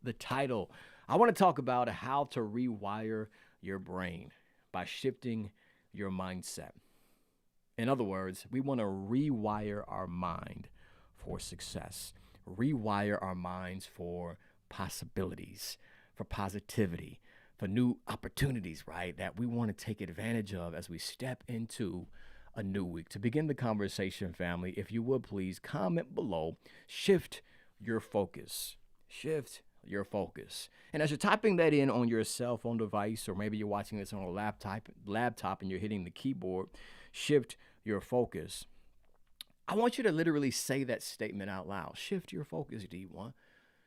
The title. I want to talk about how to rewire your brain by shifting your mindset. In other words, we want to rewire our mind for success, rewire our minds for possibilities, for positivity, for new opportunities, right? That we want to take advantage of as we step into a new week. To begin the conversation, family, if you would please comment below, shift your focus. Shift your focus. And as you're typing that in on your cell phone device, or maybe you're watching this on a laptop and you're hitting the keyboard, shift your focus. I want you to literally say that statement out loud. Shift your focus, D1.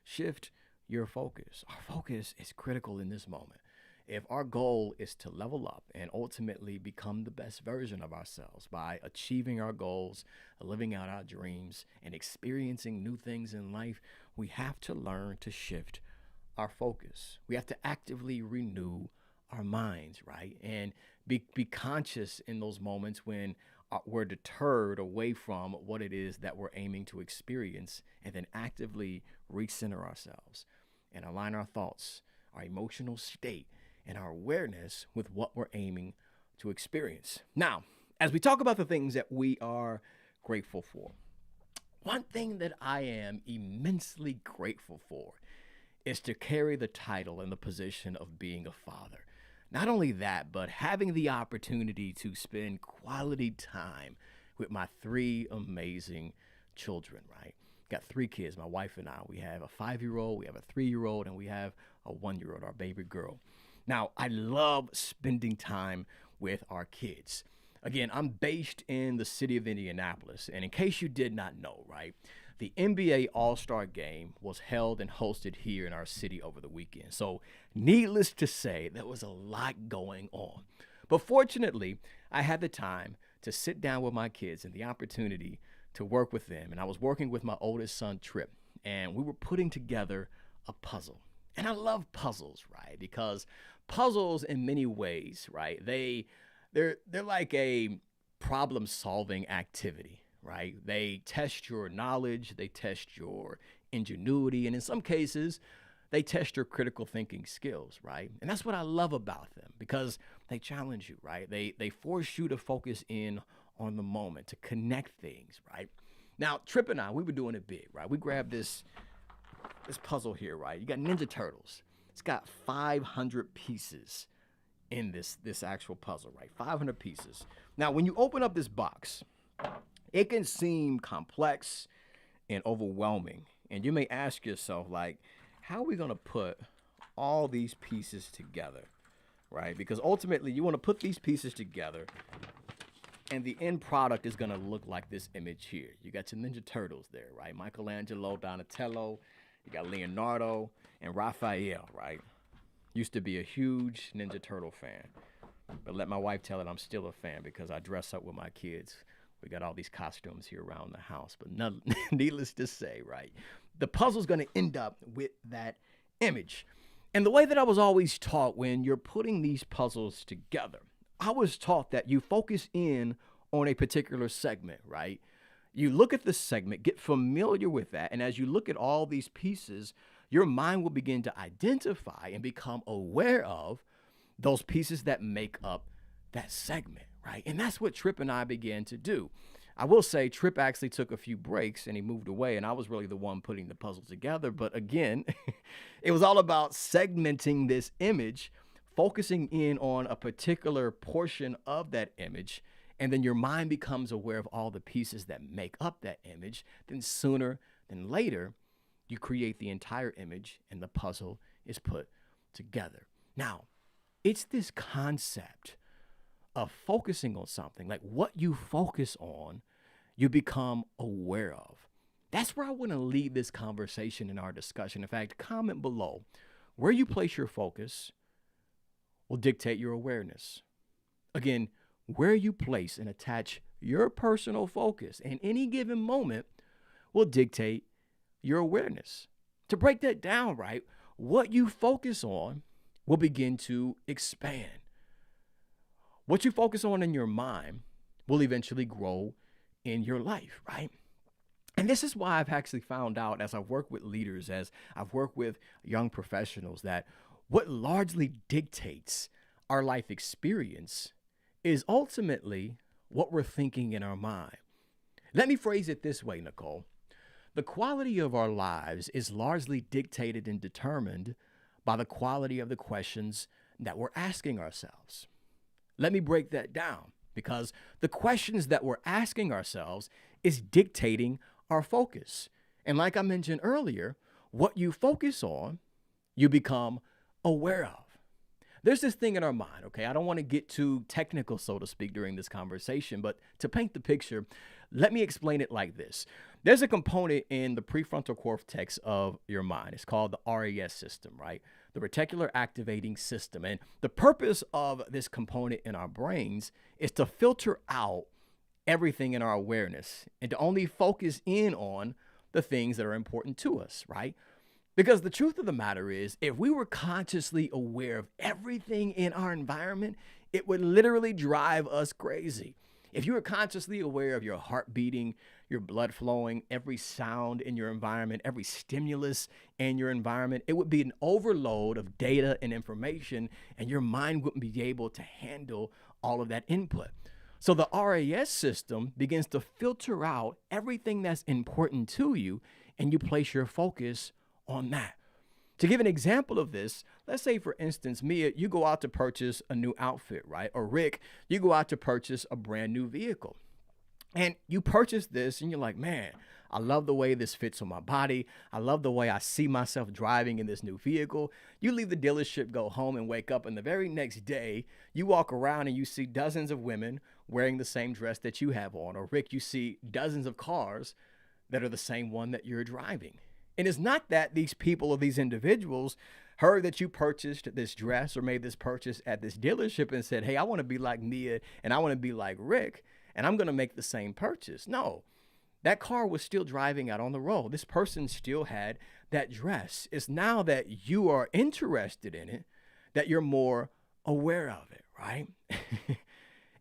Shift your focus. Our focus is critical in this moment. If our goal is to level up and ultimately become the best version of ourselves by achieving our goals, living out our dreams, and experiencing new things in life, we have to learn to shift our focus. We have to actively renew our minds, right? And be conscious in those moments when we're deterred away from what it is that we're aiming to experience, and then actively recenter ourselves and align our thoughts, our emotional state, and our awareness with what we're aiming to experience. Now, as we talk about the things that we are grateful for, one thing that I am immensely grateful for is to carry the title and the position of being a father. Not only that, but having the opportunity to spend quality time with my three amazing children, right? Got three kids, my wife and I. We have a 5-year-old, we have a 3-year-old, and we have a 1-year-old, our baby girl. Now, I love spending time with our kids. Again, I'm based in the city of Indianapolis. And in case you did not know, right, the NBA All-Star Game was held and hosted here in our city over the weekend. So needless to say, there was a lot going on. But fortunately, I had the time to sit down with my kids and the opportunity to work with them. And I was working with my oldest son, Trip, and we were putting together a puzzle. And I love puzzles, right? Because puzzles in many ways, right? They're like a problem-solving activity, right? They test your knowledge, they test your ingenuity, and in some cases, they test your critical thinking skills, right? And that's what I love about them, because they challenge you, right? They force you to focus in on the moment, to connect things, right? Now, Trip and I, we were doing it big, right? We grabbed this puzzle here, right? You got Ninja Turtles. It's got 500 pieces in this actual puzzle, right? 500 pieces. Now, when you open up this box, it can seem complex and overwhelming. And you may ask yourself, like, how are we going to put all these pieces together, right? Because ultimately, you want to put these pieces together, and the end product is going to look like this image here. You got your Ninja Turtles there, right? Michelangelo, Donatello, you got Leonardo and Raphael, right? Used to be a huge Ninja Turtle fan. But let my wife tell it I'm still a fan because I dress up with my kids. We got all these costumes here around the house. But needless to say, right, the puzzle's going to end up with that image. And the way that I was always taught when you're putting these puzzles together, I was taught that you focus in on a particular segment, right? You look at the segment, get familiar with that, and as you look at all these pieces, your mind will begin to identify and become aware of those pieces that make up that segment, right? And that's what Trip and I began to do. I will say Trip actually took a few breaks and he moved away, and I was really the one putting the puzzle together. But again, it was all about segmenting this image, focusing in on a particular portion of that image, and then your mind becomes aware of all the pieces that make up that image. Then sooner than later, you create the entire image and the puzzle is put together. Now, it's this concept of focusing on something, like what you focus on, you become aware of. That's where I want to lead this conversation in our discussion. In fact, comment below. Where you place your focus will dictate your awareness. Again, where you place and attach your personal focus in any given moment will dictate your awareness. To break that down, right, what you focus on will begin to expand. What you focus on in your mind will eventually grow in your life, right? And this is why I've actually found out as I've worked with leaders, as I've worked with young professionals, that what largely dictates our life experience is ultimately what we're thinking in our mind. Let me phrase it this way, Nicole. The quality of our lives is largely dictated and determined by the quality of the questions that we're asking ourselves. Let me break that down because the questions that we're asking ourselves is dictating our focus. And like I mentioned earlier, what you focus on, you become aware of. There's this thing in our mind, okay? I don't want to get too technical, so to speak, during this conversation, but to paint the picture, let me explain it like this. There's a component in the prefrontal cortex of your mind. It's called the RAS system, right? The reticular activating system. And the purpose of this component in our brains is to filter out everything in our awareness and to only focus in on the things that are important to us, right? Because the truth of the matter is, if we were consciously aware of everything in our environment, it would literally drive us crazy. If you were consciously aware of your heart beating, your blood flowing, every sound in your environment, every stimulus in your environment, it would be an overload of data and information, and your mind wouldn't be able to handle all of that input. So the RAS system begins to filter out everything that's important to you, and you place your focus on that. To give an example of this, let's say, for instance, Mia, you go out to purchase a new outfit, right? Or Rick, you go out to purchase a brand new vehicle. And you purchase this and you're like, man, I love the way this fits on my body. I love the way I see myself driving in this new vehicle. You leave the dealership, go home and wake up, and the very next day, you walk around and you see dozens of women wearing the same dress that you have on. Or Rick, you see dozens of cars that are the same one that you're driving. And it's not that these people or these individuals heard that you purchased this dress or made this purchase at this dealership and said, hey, I want to be like Mia and I want to be like Rick and I'm going to make the same purchase. No, that car was still driving out on the road. This person still had that dress. It's now that you are interested in it that you're more aware of it, right?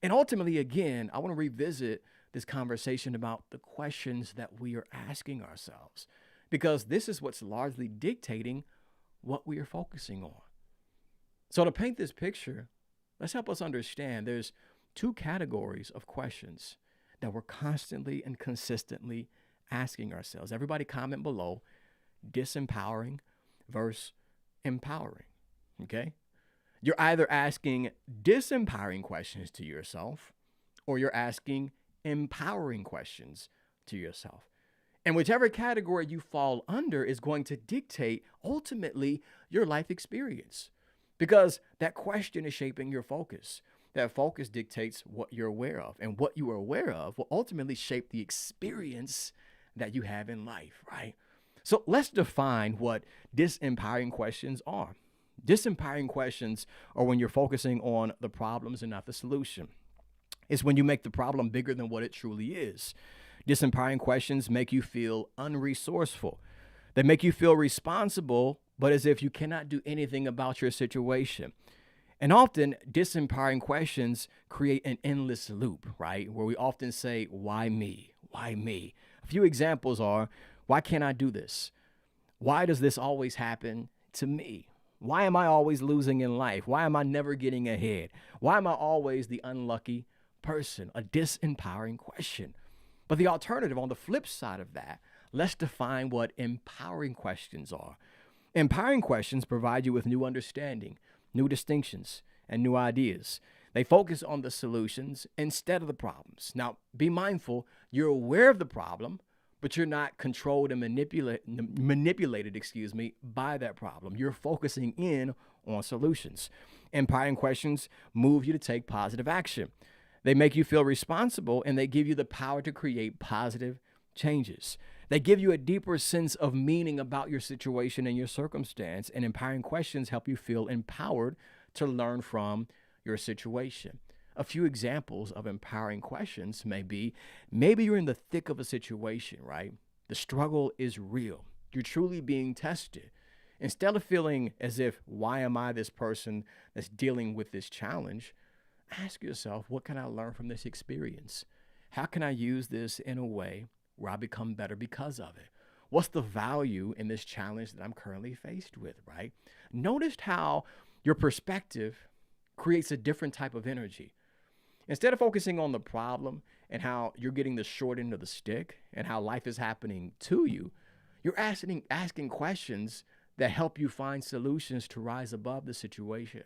And ultimately, again, I want to revisit this conversation about the questions that we are asking ourselves, because this is what's largely dictating what we are focusing on. So to paint this picture, let's help us understand there's two categories of questions that we're constantly and consistently asking ourselves. Everybody comment below, disempowering versus empowering, okay? You're either asking disempowering questions to yourself or you're asking empowering questions to yourself. And whichever category you fall under is going to dictate ultimately your life experience, because that question is shaping your focus. That focus dictates what you're aware of, and what you are aware of will ultimately shape the experience that you have in life, right? So let's define what disempowering questions are. Disempowering questions are when you're focusing on the problems and not the solution. It's when you make the problem bigger than what it truly is. Disempowering questions make you feel unresourceful. They make you feel responsible, but as if you cannot do anything about your situation. And often, disempowering questions create an endless loop, right? Where we often say, why me? Why me? A few examples are, why can't I do this? Why does this always happen to me? Why am I always losing in life? Why am I never getting ahead? Why am I always the unlucky person? A disempowering question. But the alternative, on the flip side of that, let's define what empowering questions are. Empowering questions provide you with new understanding, new distinctions, and new ideas. They focus on the solutions instead of the problems. Now, be mindful, you're aware of the problem, but you're not controlled and manipulated, by that problem. You're focusing in on solutions. Empowering questions move you to take positive action. They make you feel responsible, and they give you the power to create positive changes. They give you a deeper sense of meaning about your situation and your circumstance, and empowering questions help you feel empowered to learn from your situation. A few examples of empowering questions may be, maybe you're in the thick of a situation, right? The struggle is real. You're truly being tested. Instead of feeling as if, why am I this person that's dealing with this challenge? Ask yourself, what can I learn from this experience? How can I use this in a way where I become better because of it? What's the value in this challenge that I'm currently faced with, right? Notice how your perspective creates a different type of energy. Instead of focusing on the problem and how you're getting the short end of the stick and how life is happening to you, you're asking questions that help you find solutions to rise above the situation.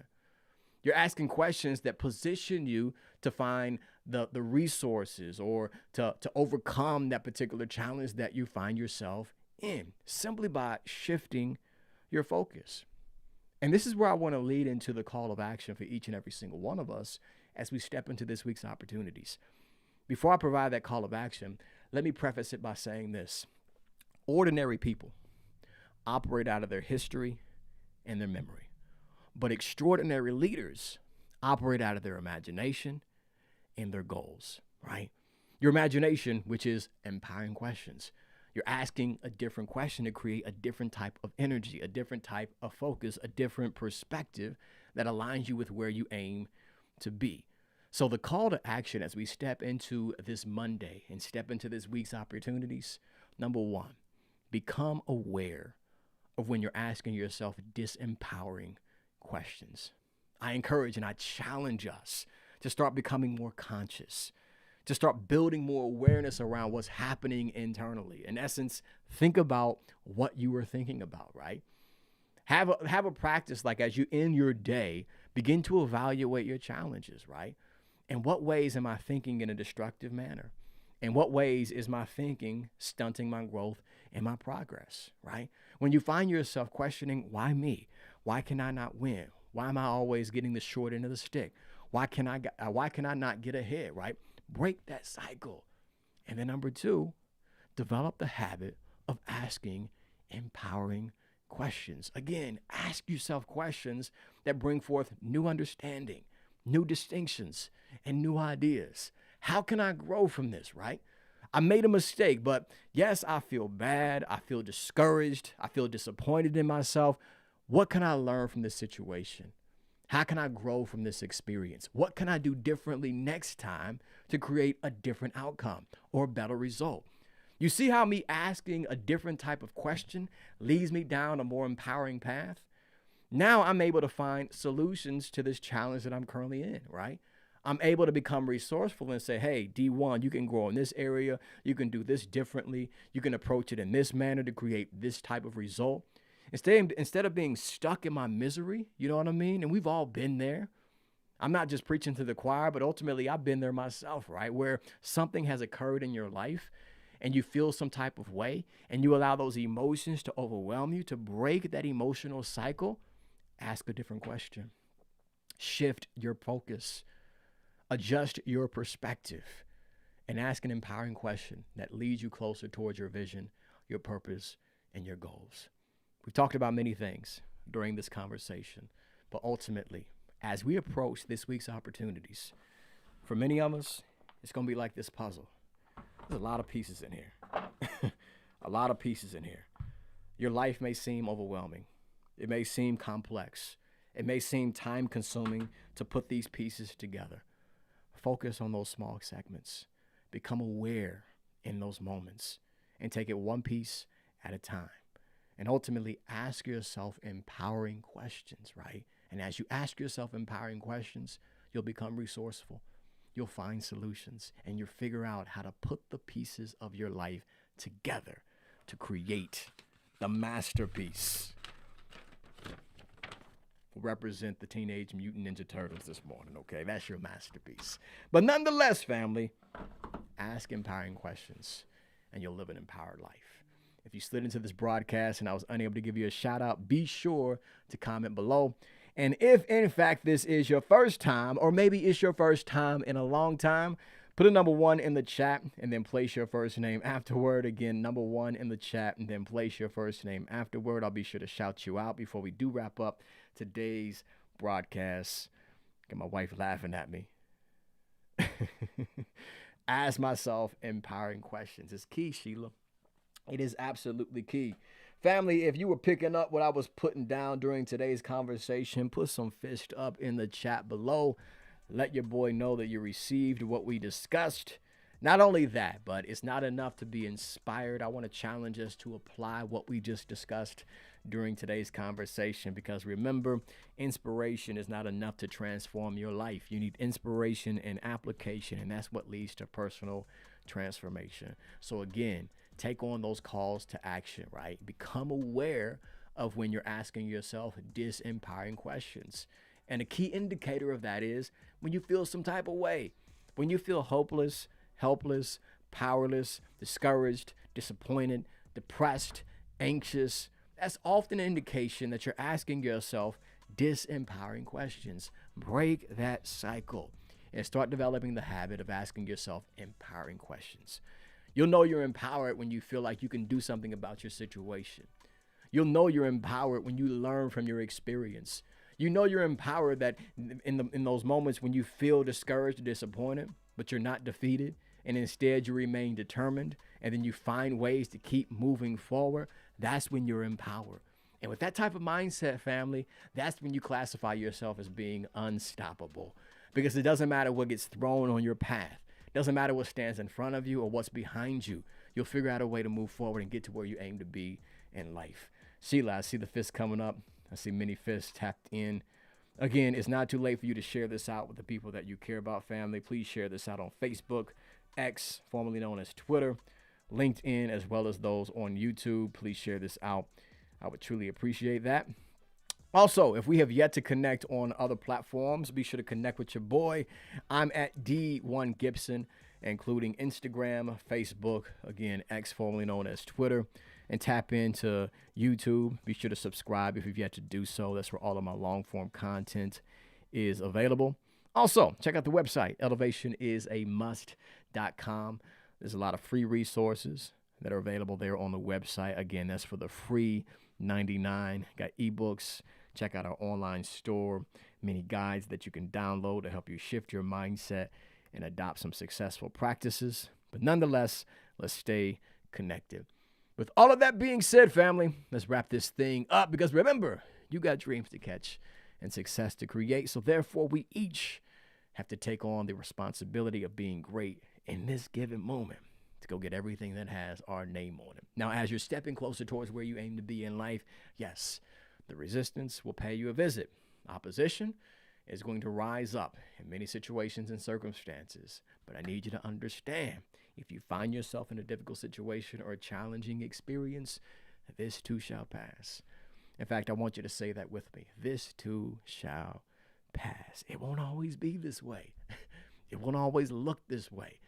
You're asking questions that position you to find the resources or to overcome that particular challenge that you find yourself in simply by shifting your focus. And this is where I want to lead into the call of action for each and every single one of us as we step into this week's opportunities. Before I provide that call of action, let me preface it by saying this. Ordinary people operate out of their history and their memory, but extraordinary leaders operate out of their imagination and their goals, right? Your imagination, which is empowering questions. You're asking a different question to create a different type of energy, a different type of focus, a different perspective that aligns you with where you aim to be. So the call to action as we step into this Monday and step into this week's opportunities, number one, become aware of when you're asking yourself disempowering questions. I encourage and I challenge us to start becoming more conscious, to start building more awareness around what's happening internally. In essence, think about what you were thinking about, right? Have a practice like as you end your day, begin to evaluate your challenges, right? In what ways am I thinking in a destructive manner? In what ways is my thinking stunting my growth and my progress, right? When you find yourself questioning, why me? Why can I not win? Why am I always getting the short end of the stick? Why can I not get ahead, right? Break that cycle. And then number two, develop the habit of asking empowering questions. Again, ask yourself questions that bring forth new understanding, new distinctions, and new ideas. How can I grow from this, right? I made a mistake, but yes, I feel bad. I feel discouraged. I feel disappointed in myself. What can I learn from this situation? How can I grow from this experience? What can I do differently next time to create a different outcome or a better result? You see how me asking a different type of question leads me down a more empowering path? Now I'm able to find solutions to this challenge that I'm currently in, right? I'm able to become resourceful and say, hey, D1, you can grow in this area. You can do this differently. You can approach it in this manner to create this type of result. Instead of being stuck in my misery, you know what I mean? And we've all been there. I'm not just preaching to the choir, but ultimately I've been there myself, right? Where something has occurred in your life and you feel some type of way and you allow those emotions to overwhelm you. To break that emotional cycle, ask a different question. Shift your focus. Adjust your perspective and ask an empowering question that leads you closer towards your vision, your purpose, and your goals. We've talked about many things during this conversation, but ultimately, as we approach this week's opportunities, for many of us, it's going to be like this puzzle. There's a lot of pieces in here. A lot of pieces in here. Your life may seem overwhelming. It may seem complex. It may seem time consuming to put these pieces together. Focus on those small segments. Become aware in those moments and take it one piece at a time. And ultimately ask yourself empowering questions, right? And as you ask yourself empowering questions, you'll become resourceful. You'll find solutions and you'll figure out how to put the pieces of your life together to create the masterpiece. Represent the Teenage Mutant Ninja Turtles this morning, okay? That's your masterpiece. But nonetheless, family, ask empowering questions and you'll live an empowered life. If you slid into this broadcast and I was unable to give you a shout out, be sure to comment below. And if in fact this is your first time, or maybe it's your first time in a long time, put a number 1 in the chat and then place your first name afterward. Again, number 1 in the chat and then place your first name afterward. I'll be sure to shout you out before we do wrap up today's broadcast. Got my wife laughing at me. Ask myself empowering questions. It's key, Sheila. It is absolutely key. Family, if you were picking up what I was putting down during today's conversation, put some fist up in the chat below. Let your boy know that you received what we discussed. Not only that, but it's not enough to be inspired. I want to challenge us to apply what we just discussed during today's conversation because remember, inspiration is not enough to transform your life. You need inspiration and application, and that's what leads to personal transformation. So, again, take on those calls to action, right? Become aware of when you're asking yourself disempowering questions. And a key indicator of that is when you feel some type of way, when you feel hopeless, helpless, powerless, discouraged, disappointed, depressed, anxious. That's often an indication that you're asking yourself disempowering questions. Break that cycle and start developing the habit of asking yourself empowering questions. You'll know you're empowered when you feel like you can do something about your situation. You'll know you're empowered when you learn from your experience. You know you're empowered that in those moments when you feel discouraged or disappointed, but you're not defeated, and instead you remain determined, and then you find ways to keep moving forward. That's when you're empowered. And with that type of mindset, family, that's when you classify yourself as being unstoppable. Because it doesn't matter what gets thrown on your path. It doesn't matter what stands in front of you or what's behind you. You'll figure out a way to move forward and get to where you aim to be in life. Sheila, I see the fist coming up. I see many fists tapped in. Again, it's not too late for you to share this out with the people that you care about, family. Please share this out on Facebook, X, formerly known as Twitter, LinkedIn, as well as those on YouTube. Please share this out. I would truly appreciate that. Also, if we have yet to connect on other platforms, be sure to connect with your boy. I'm at D1 Gibson, including Instagram, Facebook, again, X, formerly known as Twitter, and tap into YouTube. Be sure to subscribe if you've yet to do so. That's where all of my long-form content is available. Also, check out the website, elevationisAmust.com. There's a lot of free resources that are available there on the website. Again, that's for the free $99. Got ebooks. Check out our online store. Many guides that you can download to help you shift your mindset and adopt some successful practices. But nonetheless, let's stay connected. With all of that being said, family, let's wrap this thing up because remember, you got dreams to catch and success to create. So therefore, we each have to take on the responsibility of being great in this given moment to go get everything that has our name on it. Now, as you're stepping closer towards where you aim to be in life, yes, the resistance will pay you a visit. Opposition is going to rise up in many situations and circumstances. But I need you to understand, if you find yourself in a difficult situation or a challenging experience, this too shall pass. In fact, I want you to say that with me. This too shall pass. It won't always be this way. It won't always look this way.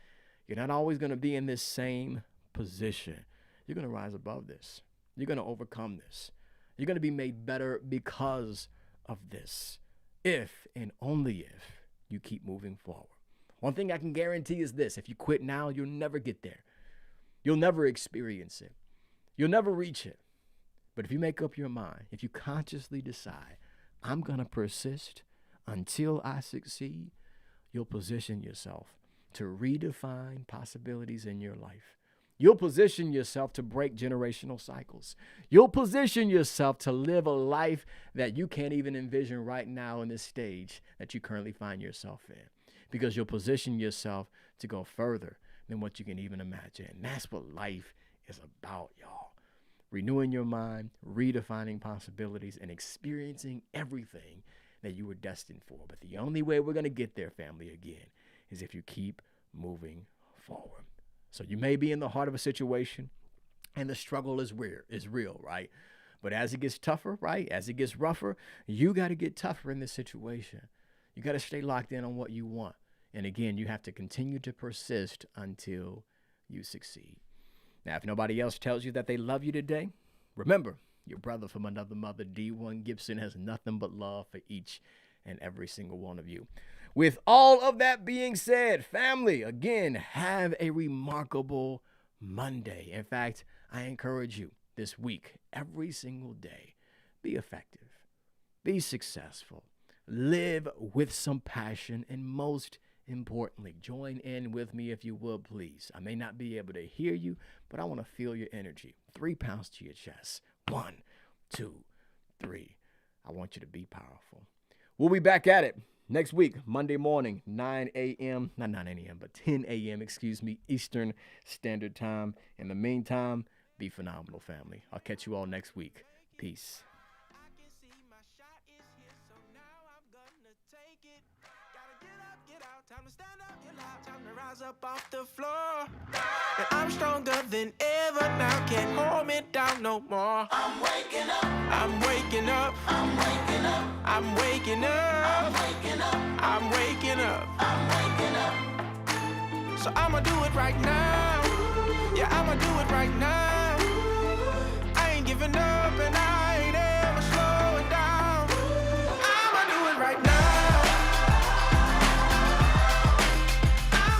You're not always going to be in this same position. You're going to rise above this. You're going to overcome this. You're going to be made better because of this. If and only if you keep moving forward. One thing I can guarantee is this. If you quit now, you'll never get there. You'll never experience it. You'll never reach it. But if you make up your mind, if you consciously decide, I'm going to persist until I succeed, you'll position yourself to redefine possibilities in your life. You'll position yourself to break generational cycles. You'll position yourself to live a life that you can't even envision right now in this stage that you currently find yourself in. Because you'll position yourself to go further than what you can even imagine. And that's what life is about, y'all. Renewing your mind, redefining possibilities, and experiencing everything that you were destined for. But the only way we're going to get there, family, again, is if you keep moving forward. So you may be in the heart of a situation and the struggle is real, right? But as it gets tougher, right? As it gets rougher, you got to get tougher in this situation. You got to stay locked in on what you want. And again, you have to continue to persist until you succeed. Now, if nobody else tells you that they love you today, remember, your brother from another mother, D1 Gibson, has nothing but love for each and every single one of you. With all of that being said, family, again, have a remarkable Monday. In fact, I encourage you this week, every single day, be effective, be successful, live with some passion, and most importantly, join in with me if you will, please. I may not be able to hear you, but I want to feel your energy. 3 pounds to your chest. 1, 2, 3. I want you to be powerful. We'll be back at it Next week, Monday morning, 9 a.m., not 9 a.m., but 10 a.m., excuse me, Eastern Standard Time. In the meantime, be phenomenal, family. I'll catch you all next week. Peace. I can see my shot is here, so now I'm gonna take it. Gotta get up, get out, time to stand up, get loud, time to rise up off the floor. And I'm stronger than ever now, can't hold me down no more. I'm waking up, I'm waking up, I'm waking up, I'm waking up, I'm waking up, I'm waking up, I'm waking up. So I'ma do it right now, yeah, I'ma do it right now. I ain't giving up.